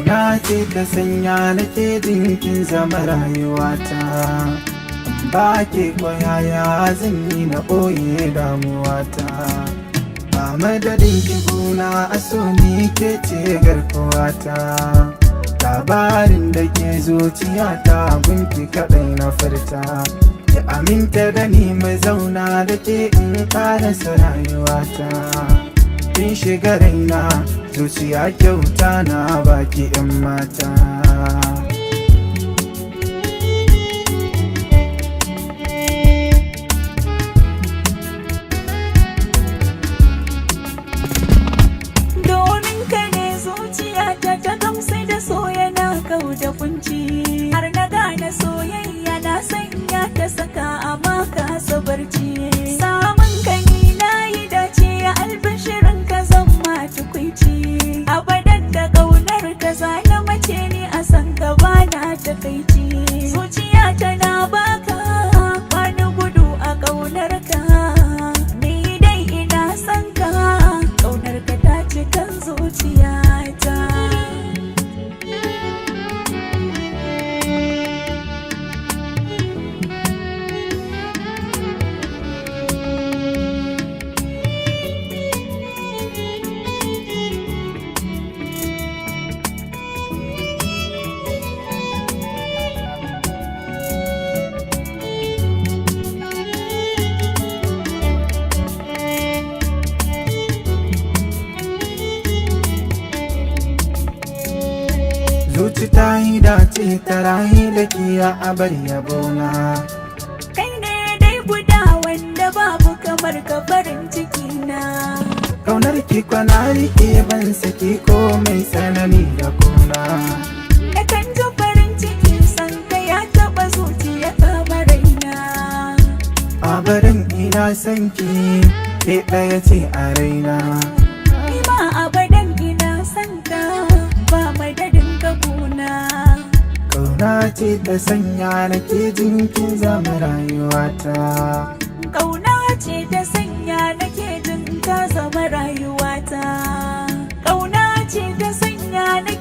Kauna ce ta sanya nake jin kin zama rayuwata. Ba ke koyaya zan yi na ɓoye damuwata. Ba madadin ki gona a so ni ke ce garkuwata. Labarin da ke zuciyata gunki kaɗai na furta. Ki aminta da ni mai zauna da ke in ƙarasa rayuwata. Kin shiga raina zuciya kyauta na baki 'yan mata. Domin ka ne zuciyata ta gamsu da so yana kau da kunci. Har na gane soyayya na sanya ta saka a maka barci. Samun ka ni na yi dace albishirin ka zan ma tukwici. Abadan da ƙaunar ka zana mace ni a san ka bana takaici. Zuciya tana baka bani gudu a ƙaunar ka. Ni dai ina san ka ƙaunar ka ta cikin zuciyata. Zuci ta yi dace ta rayu da kiya a bar yabona. Kai ne dai guda wanda babu kamar ka farin ciki na. Kaunar ki kwana rike ban saki ko mai tsanani da kuna. Da kan ji farin ciki san ka ya taɓa zuciya kama raina. A barin ina san ki ke ɗaya ce a raina. Ni ma abadan ina san ka ba madadin ka guna. Kauna ce ta sanya nake jin kin zama rayuwata. Ƙauna ce ta sanya nake jin ka zama rayuwata. Ƙauna ce ta sanya nake